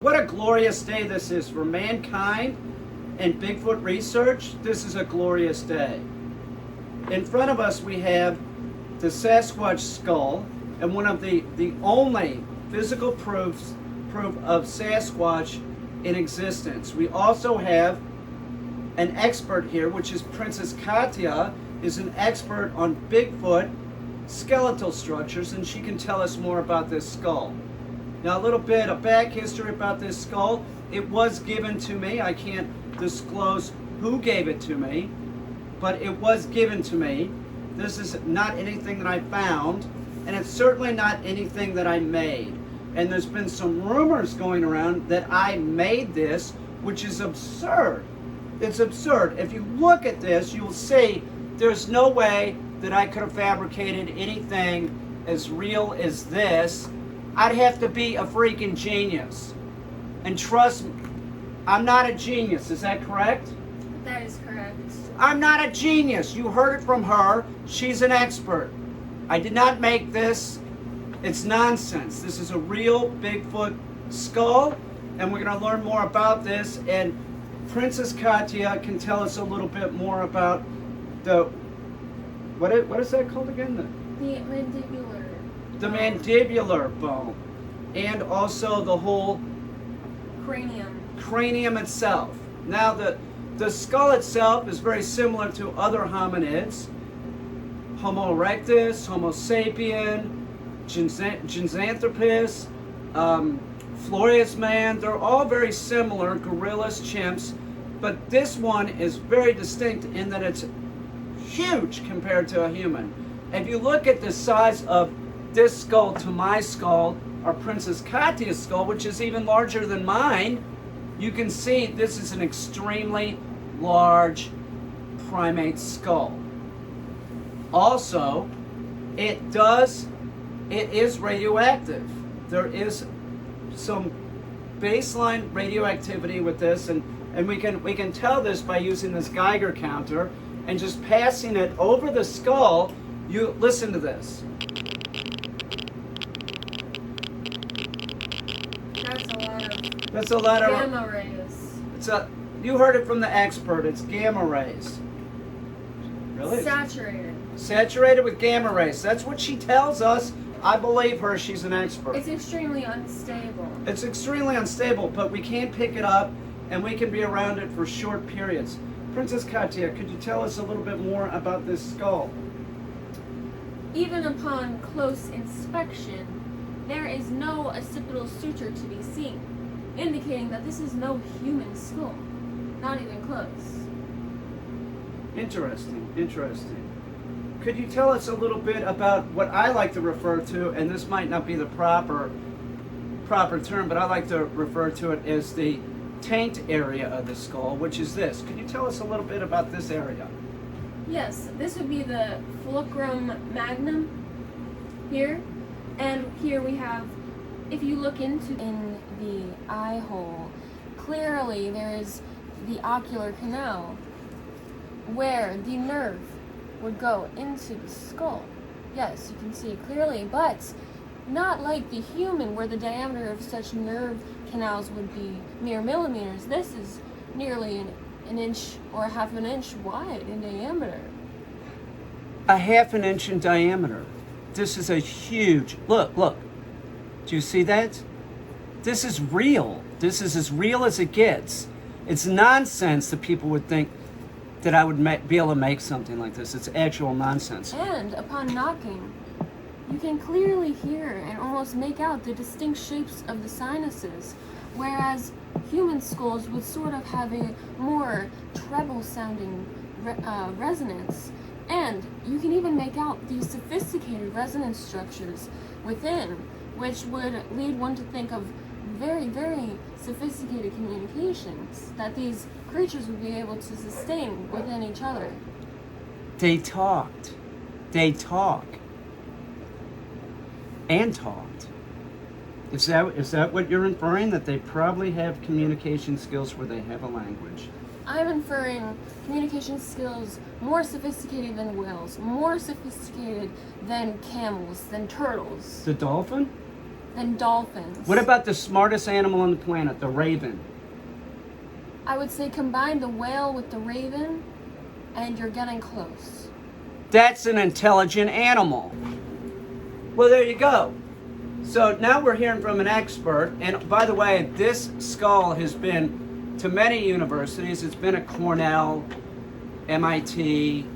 What a glorious day this is for mankind and Bigfoot research. This is a glorious day. In front of us we have the Sasquatch skull, and one of the only physical proof of Sasquatch in existence. We also have an expert here, which is Princess Katya, is an expert on Bigfoot skeletal structures, and she can tell us more about this skull. Now, a little bit of back history about this skull. It was given to me. I can't disclose who gave it to me, but it was given to me. This is not anything that I found, and it's certainly not anything that I made. And there's been some rumors going around that I made this, which is absurd. It's absurd. If you look at this, you'll see there's no way that I could have fabricated anything as real as this. I'd have to be a freaking genius. And trust me, I'm not a genius. Is that correct? That is correct. I'm not a genius. You heard it from her. She's an expert. I did not make this. It's nonsense. This is a real Bigfoot skull, and we're going to learn more about this. And Princess Katya can tell us a little bit more about the what is that called again? The mandibular. The mandibular bone, and also the whole cranium itself. Now the skull itself is very similar to other hominids: Homo erectus, Homo sapien, Ginanthropus, Florius man. They're all very similar, gorillas, chimps, but this one is very distinct in that it's huge compared to a human. If you look at the size of this skull to my skull, or Princess Katya's skull, which is even larger than mine, you can see this is an extremely large primate skull. Also, it is radioactive. There is some baseline radioactivity with this, and we can tell this by using this Geiger counter and just passing it over the skull. You listen to this. That's a lot of gamma rays. You heard it from the expert. It's gamma rays. Really? Saturated with gamma rays. That's what she tells us. I believe her. She's an expert. It's extremely unstable. It's extremely unstable, but we can pick it up, and we can be around it for short periods. Princess Katya, could you tell us a little bit more about this skull? Even upon close inspection, there is no occipital suture to be seen, indicating that this is no human skull. Not even close. Interesting. Could you tell us a little bit about what I like to refer to, and this might not be the proper term, but I like to refer to it as the taint area of the skull, which is this. Could you tell us a little bit about this area? Yes, this would be the fulcrum magnum here. And here we have, if you look in the eye hole, clearly there is the ocular canal where the nerve would go into the skull. Yes, you can see it clearly, but not like the human where the diameter of such nerve canals would be mere millimeters. This is nearly an inch or a half an inch wide in diameter. A half an inch in diameter. This is a huge, look. Do you see that? This is real. This is as real as it gets. It's nonsense that people would think that I would be able to make something like this. It's actual nonsense. And upon knocking, you can clearly hear and almost make out the distinct shapes of the sinuses, whereas human skulls would sort of have a more treble-sounding resonance. And you can even make out these sophisticated resonance structures within, which would lead one to think of very, very sophisticated communications that these creatures would be able to sustain within each other. They talked. They talk. And talked. Is that what you're inferring? That they probably have communication skills where they have a language? I'm inferring communication skills more sophisticated than whales, more sophisticated than camels, than turtles. The dolphin? than dolphins. What about the smartest animal on the planet, the raven? I would say combine the whale with the raven, and you're getting close. That's an intelligent animal. Well, there you go. So now we're hearing from an expert. And by the way, this skull has been to many universities. It's been at Cornell, MIT.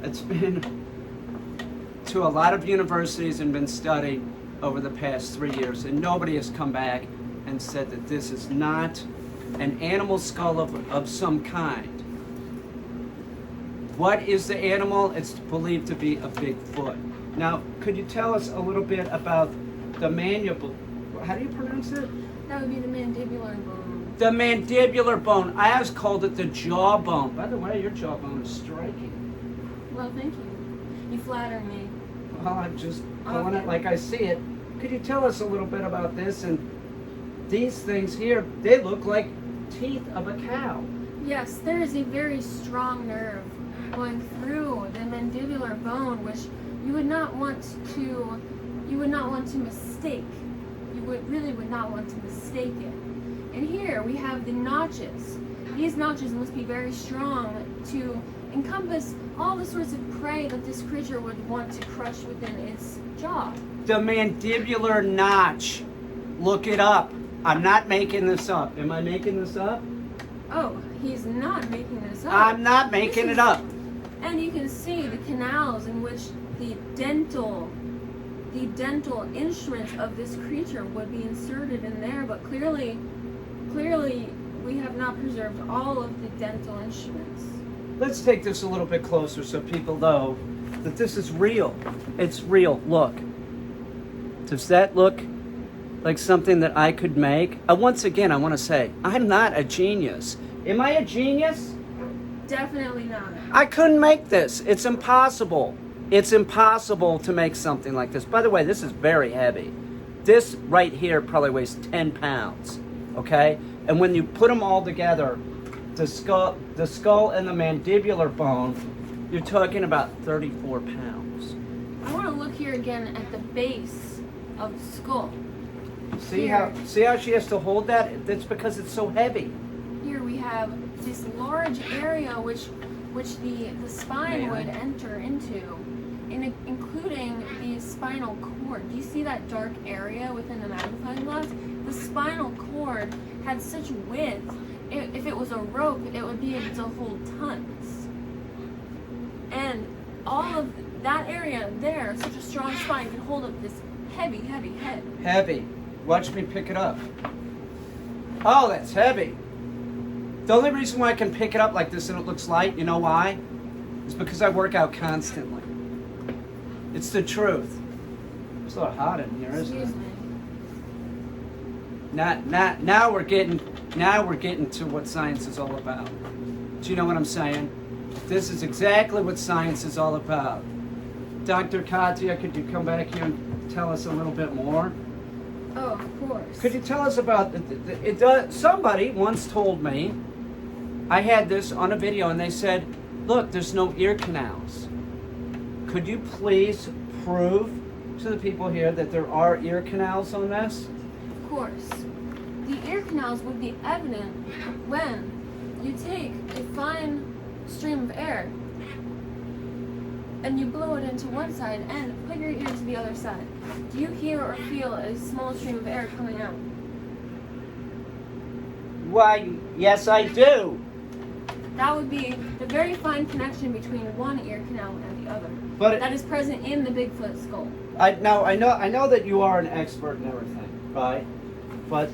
It's been to a lot of universities and been studied over the past 3 years. And nobody has come back and said that this is not an animal skull of some kind. What is the animal? It's believed to be a Bigfoot. Now, could you tell us a little bit about the mandible? How do you pronounce it? That would be the mandibular bone. The mandibular bone. I always called it the jawbone. By the way, your jawbone is striking. Well, thank you. You flatter me. Well, I'm just calling Okay. it like I see it. Could you tell us a little bit about this? And these things here, they look like teeth of a cow. Yes, there is a very strong nerve going through the mandibular bone, which you would not want to mistake. You really would not want to mistake it. And here we have the notches. These notches must be very strong to encompass all the sorts of prey that this creature would want to crush within its jaw. The mandibular notch. Look it up. I'm not making this up. Am I making this up? Oh, he's not making this up. I'm not making it up. And you can see the canals in which the dental instruments of this creature would be inserted in there, but clearly we have not preserved all of the dental instruments. Let's take this a little bit closer so people know that this is real. It's real. Look. Does that look like something that I could make? Once again, I want to say, I'm not a genius. Am I a genius? Definitely not. I couldn't make this. It's impossible. It's impossible to make something like this. By the way, this is very heavy. This right here probably weighs 10 pounds. Okay? And when you put them all together, the skull and the mandibular bone, you're talking about 34 pounds. I want to look here again at the base of the skull. See how she has to hold that? That's because it's so heavy. Here we have this large area which the spine would enter into, including the spinal cord. Do you see that dark area within the magnifying glass? The spinal cord had such width. If it was a rope, it would be able to hold tons. And all of that area there, such a strong spine, could hold up this heavy, heavy head. Heavy. Watch me pick it up. Oh, that's heavy. The only reason why I can pick it up like this and it looks light, you know why? It's because I work out constantly. It's the truth. It's a little hot in here, isn't it? Excuse me. Now we're getting to what science is all about. Do you know what I'm saying? This is exactly what science is all about. Dr. Katya, could you come back here and tell us a little bit more? Oh, of course. Could you tell us about it? Somebody once told me, I had this on a video, and they said, look, there's no ear canals. Could you please prove to the people here that there are ear canals on this? Of course. The ear canals would be evident when you take a fine stream of air and you blow it into one side and put your ear to the other side. Do you hear or feel a small stream of air coming out? Why, yes, I do. That would be the very fine connection between one ear canal and the other. But that is present in the Bigfoot skull. I know that you are an expert in everything, right? But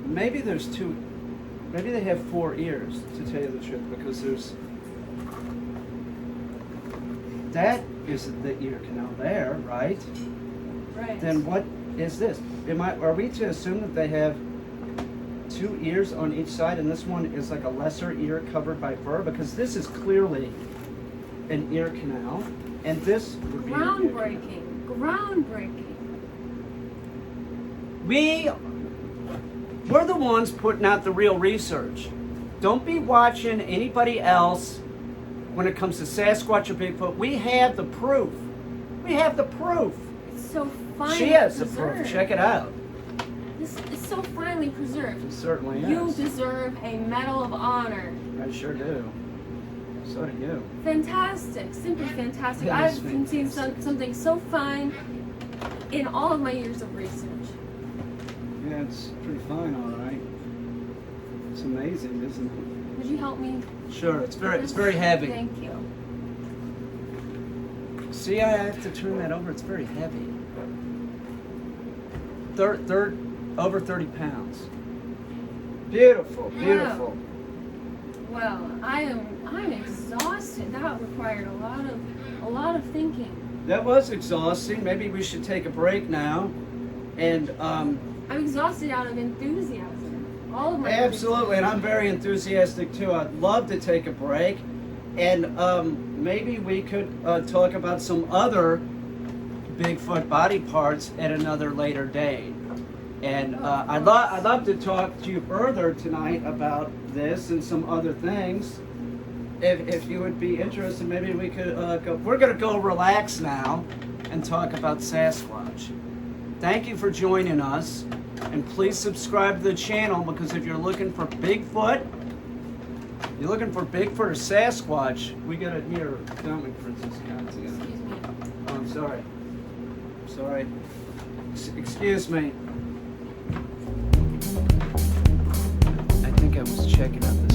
maybe there's two. Maybe they have 4 ears, to tell you the truth, because there's. That is the ear canal there, right? Right. Then what is this? Are we to assume that they have 2 ears on each side, and this one is like a lesser ear covered by fur? Because this is clearly an ear canal, and this would be Groundbreaking. Groundbreaking. We're the ones putting out the real research. Don't be watching anybody else when it comes to Sasquatch or Bigfoot. We have the proof. We have the proof. It's so finely She has the preserved. proof. Check it out. This is so finely preserved. It certainly You is. deserve a Medal of Honor. I sure do. So do you. Fantastic, simply fantastic. It I've is seen fantastic. something so fine in all of my years of research. Yeah, it's pretty fine, all right. It's amazing, isn't it? Would you help me? Sure, it's very heavy. Thank you. See, I have to turn that over. It's very heavy. Over 30 pounds. Beautiful, beautiful. Well, I'm exhausted. That required a lot of thinking. That was exhausting. Maybe we should take a break now. And I'm exhausted out of enthusiasm. All of my absolutely, and I'm very enthusiastic too. I'd love to take a break, and maybe we could talk about some other Bigfoot body parts at another later date. And I'd love to talk to you further tonight about this and some other things. If you would be interested, maybe we could go. We're going to go relax now and talk about Sasquatch. Thank you for joining us, and please subscribe to the channel, because if you're looking for Bigfoot, or Sasquatch, we got it here. Filming Princess Constance. Excuse me. Oh, I'm sorry. Sorry. Excuse me. I think I was checking out the